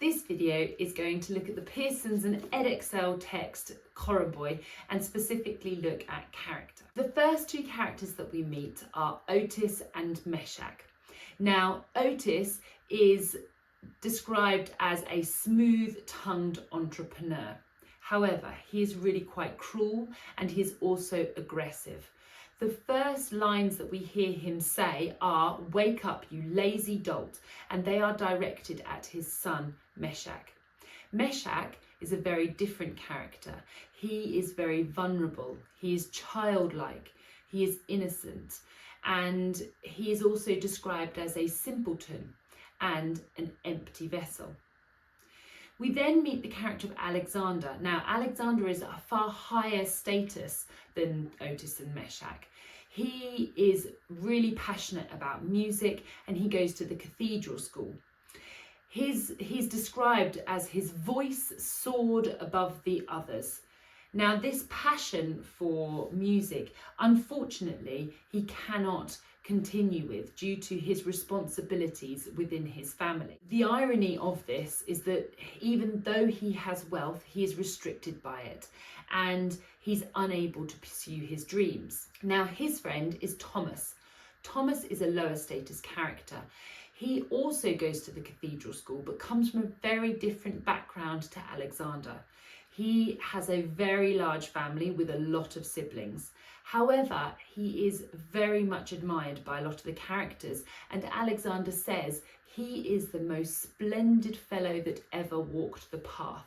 This video is going to look at the Pearson's and Edexcel text Coram Boy and specifically look at character. The first two characters that we meet are Otis and Meshach. Now, Otis is described as a smooth-tongued entrepreneur. However, he is really quite cruel and he is also aggressive. The first lines that we hear him say are, "Wake up, you lazy dolt," and they are directed at his son, Meshach. Meshach is a very different character. He is very vulnerable, he is childlike, he is innocent, and he is also described as a simpleton and an empty vessel. We then meet the character of Alexander. Now, Alexander is a far higher status than Otis and Meshach. He is really passionate about music and he goes to the cathedral school. He's described as his voice soared above the others. Now, this passion for music, unfortunately, he cannot continue with due to his responsibilities within his family. The irony of this is that even though he has wealth, he is restricted by it and he's unable to pursue his dreams. Now, his friend is Thomas. Thomas is a lower status character. He also goes to the cathedral school but comes from a very different background to Alexander. He has a very large family with a lot of siblings. However, he is very much admired by a lot of the characters, and Alexander says he is the most splendid fellow that ever walked the path.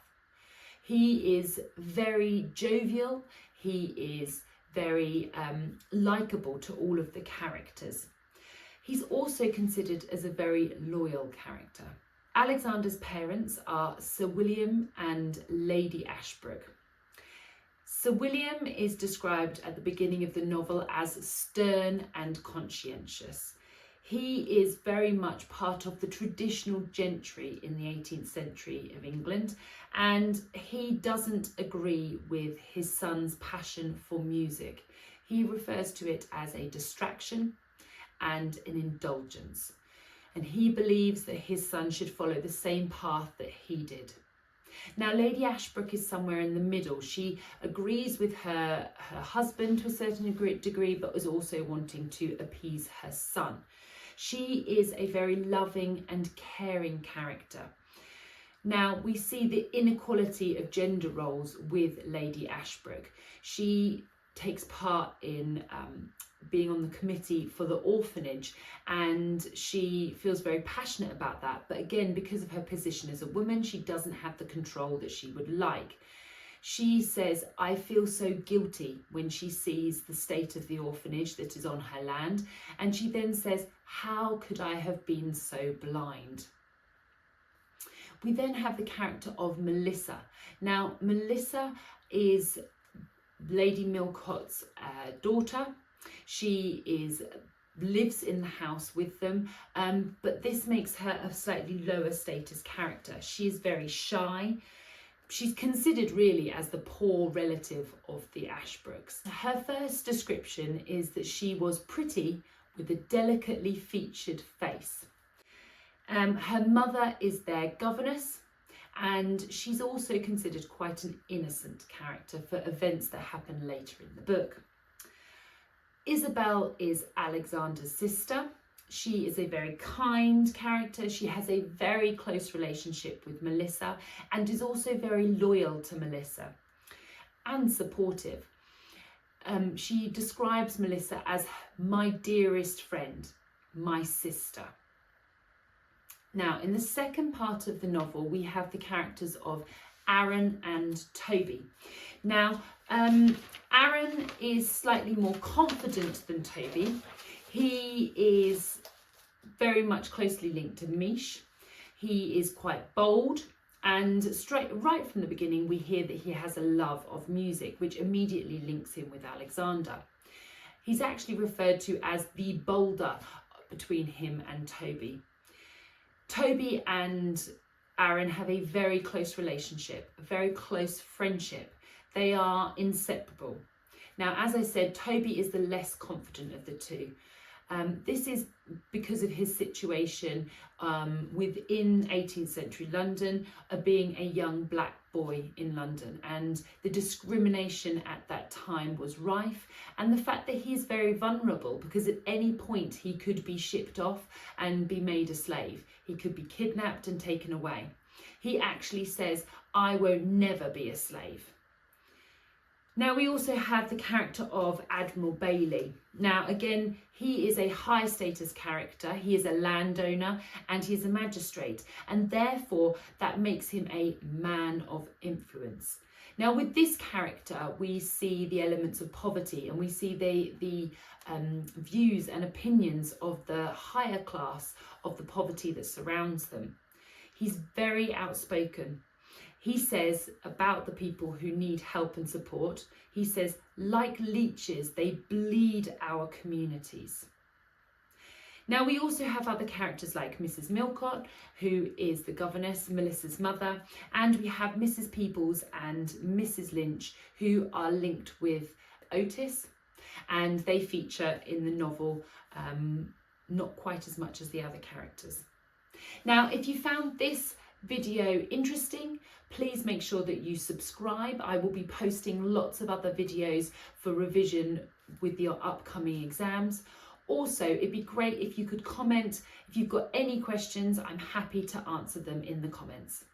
He is very jovial, he is very likeable to all of the characters. He's also considered as a very loyal character. Alexander's parents are Sir William and Lady Ashbrook. Sir William is described at the beginning of the novel as stern and conscientious. He is very much part of the traditional gentry in the 18th century of England, and he doesn't agree with his son's passion for music. He refers to it as a distraction and an indulgence. And he believes that his son should follow the same path that he did. Now, Lady Ashbrook is somewhere in the middle. She agrees with her husband to a certain degree, but is also wanting to appease her son. She is a very loving and caring character. Now, we see the inequality of gender roles with Lady Ashbrook. She takes part in being on the committee for the orphanage, and she feels very passionate about that, but again, because of her position as a woman, she doesn't have the control that she would like. She says, "I feel so guilty," when she sees the state of the orphanage that is on her land, and she then says, "How could I have been so blind?" We then have the character of Melissa. Now, Melissa is Lady Millcott's daughter. She lives in the house with them, but this makes her a slightly lower status character. She is very shy. She's considered really as the poor relative of the Ashbrooks. Her first description is that she was pretty with a delicately featured face. Her mother is their governess, and she's also considered quite an innocent character for events that happen later in the book. Isabel is Alexander's sister. She is a very kind character. She has a very close relationship with Melissa and is also very loyal to Melissa and supportive. She describes Melissa as my dearest friend, my sister. Now, in the second part of the novel, we have the characters of Aaron and Toby. Now, Aaron is slightly more confident than Toby. He is very much closely linked to Mish. He is quite bold, and right from the beginning we hear that he has a love of music, which immediately links him with Alexander. He's actually referred to as the boulder between him and Toby. Toby and Aaron have a very close relationship, a very close friendship. They are inseparable. Now, as I said, Toby is the less confident of the two. This is because of his situation within 18th century London, being a young black boy in London, and the discrimination at that time was rife, and the fact that he is very vulnerable because at any point he could be shipped off and be made a slave. He could be kidnapped and taken away. He actually says, "I won't never be a slave." Now we also have the character of Admiral Bailey. Now again, he is a high status character, he is a landowner and he is a magistrate, and therefore that makes him a man of influence. Now with this character we see the elements of poverty, and we see the views and opinions of the higher class of the poverty that surrounds them. He's very outspoken. He says about the people who need help and support, he says, "Like leeches, they bleed our communities." Now we also have other characters like Mrs. Milcott, who is the governess, Melissa's mother, and we have Mrs. Peebles and Mrs. Lynch, who are linked with Otis, and they feature in the novel not quite as much as the other characters. Now, if you found this video interesting, please make sure that you subscribe. I will be posting lots of other videos for revision with your upcoming exams. Also, it'd be great if you could comment. If you've got any questions, I'm happy to answer them in the comments.